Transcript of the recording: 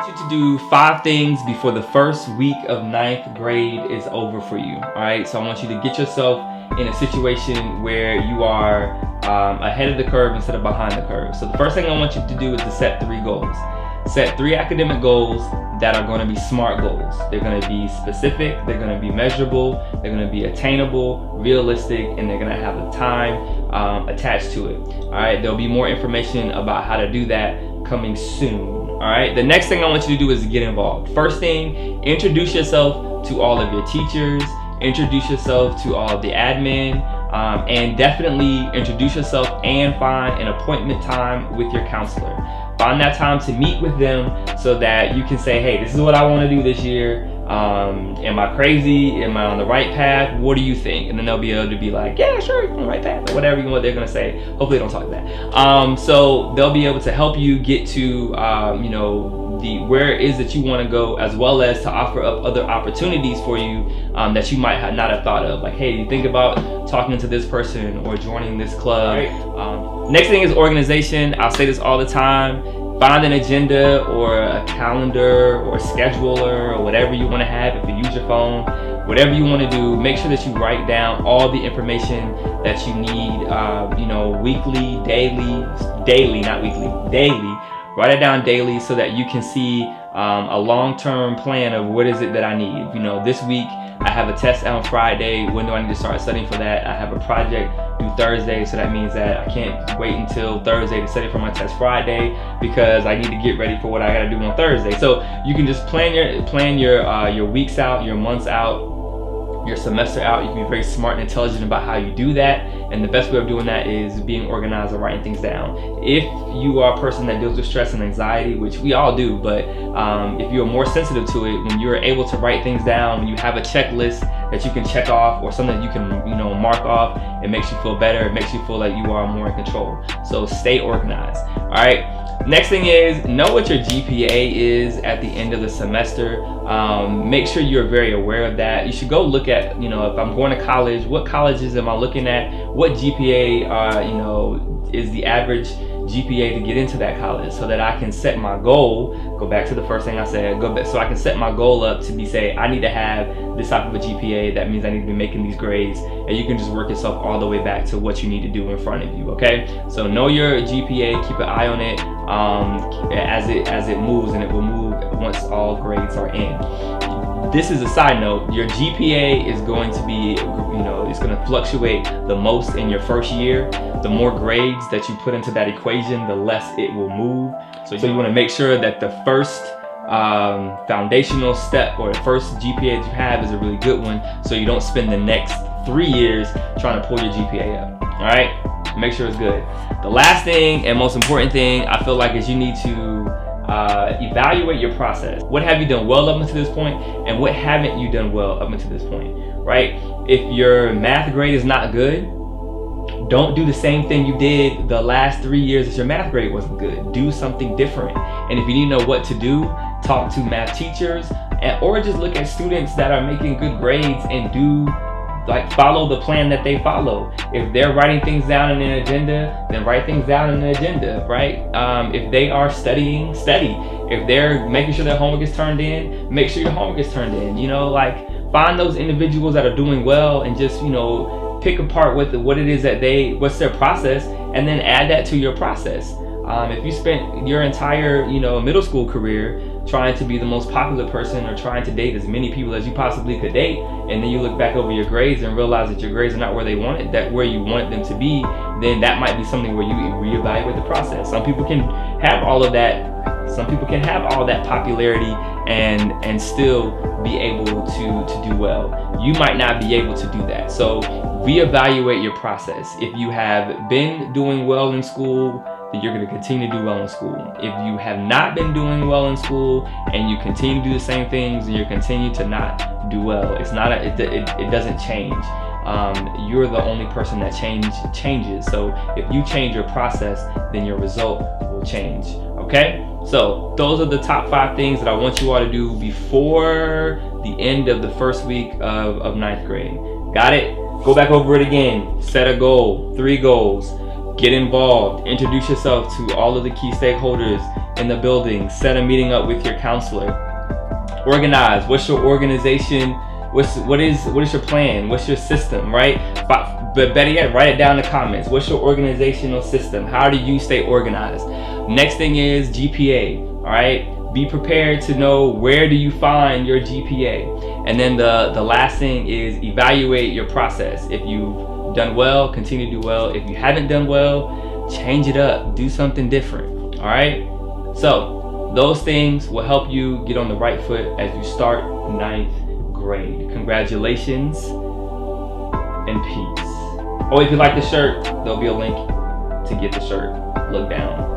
I want you to do 5 things before the first week of 9th grade is over for you. All right, so I want you to get yourself in a situation where you are ahead of the curve instead of behind the curve. So the first thing I want you to do is to set 3 goals. Set 3 academic goals that are going to be SMART goals. They're going to be specific, they're going to be measurable, they're going to be attainable, realistic, and they're going to have a time attached to it. All right, there'll be more information about how to do that coming soon. All right, the next thing I want you to do is get involved. First thing, introduce yourself to all of your teachers, introduce yourself to all of the admin, and definitely introduce yourself and find an appointment time with your counselor. Find that time to meet with them so that you can say, hey, this is what I want to do this year. Am I crazy? Am I on the right path? What do you think? And then they'll be able to be like, yeah, sure, you're on the right path, or whatever they're going to say. Hopefully they don't talk that. So they'll be able to help you get to, where it is that you want to go, as well as to offer up other opportunities for you that you might not have thought of. Like, hey, you think about talking to this person or joining this club. Right. Next thing is organization. I'll say this all the time. Find an agenda or a calendar or a scheduler or whatever you want to have. If you use your phone, whatever you want to do, make sure that you write down all the information that you need, weekly, daily, not weekly, daily. Write it down daily so that you can see a long-term plan of what is it that I need. This week I have a test on Friday. When do I need to start studying for that? I have a project due Thursday, so that means that I can't wait until Thursday to study for my test Friday because I need to get ready for what I got to do on Thursday. So you can just plan your weeks out, your months out, your semester out. You can be very smart and intelligent about how you do that, and the best way of doing that is being organized and writing things down. If you are a person that deals with stress and anxiety, which we all do, but if you're more sensitive to it, when you're able to write things down, when you have a checklist that you can check off or something that you can mark off, it makes you feel better. It makes you feel like you are more in control. So stay organized. All right. Next thing is, know what your GPA is at the end of the semester. Make sure you're very aware of that. You should go look at, if I'm going to college, what colleges am I looking at? What GPA, is the average GPA to get into that college, so that I can set my goal. Go back to the first thing I said. So I can set my goal up to be, say, I need to have this type of a GPA. That means I need to be making these grades, and you can just work yourself all the way back to what you need to do in front of you. Okay, so know your GPA, keep an eye on it as it moves, and it will move once all grades are in. This is a side note. Your GPA is going to be, it's going to fluctuate the most in your first year. The more grades that you put into that equation, the less it will move. So you want to make sure that the first foundational step, or the first GPA that you have, is a really good one, so you don't spend the next 3 years trying to pull your GPA up. All right, make sure it's good. The last thing and most important thing I feel like is you need to evaluate your process. What have you done well up until this point, and what haven't you done well up until this point, right? If your math grade is not good, don't do the same thing you did the last 3 years that your math grade wasn't good. Do something different. And if you need to know what to do, talk to math teachers, or just look at students that are making good grades and follow the plan that they follow. If they're writing things down in an agenda, then write things down in an agenda, right? If they are studying, study. If they're making sure their homework is turned in, make sure your homework is turned in. Find those individuals that are doing well and just, pick apart what it is that what's their process, and then add that to your process. If you spent your entire, middle school career trying to be the most popular person or trying to date as many people as you possibly could date, and then you look back over your grades and realize that your grades are not where you wanted them to be, then that might be something where you reevaluate the process. Some people can have all of that. Some people can have all that popularity and still be able to do well. You might not be able to do that. So reevaluate your process. If you have been doing well in school, then you're going to continue to do well in school. If you have not been doing well in school and you continue to do the same things, then you continue to not do well. It doesn't change. You're the only person that changes. So if you change your process, then your result will change. Okay? So those are the top 5 things that I want you all to do before the end of the first week of 9th grade. Got it? Go back over it again. Set a goal, 3 goals. Get involved. Introduce yourself to all of the key stakeholders in the building, set a meeting up with your counselor. Organize. What's your organization? What is your plan? What's your system, right? But better yet, write it down in the comments. What's your organizational system? How do you stay organized? Next thing is GPA, all right? Be prepared to know where do you find your GPA. And then the last thing is evaluate your process. If you've done well, continue to do well. If you haven't done well, change it up. Do something different, all right? So those things will help you get on the right foot as you start 9th grade. Congratulations and peace. Oh, if you like the shirt, there'll be a link to get the shirt. Look down.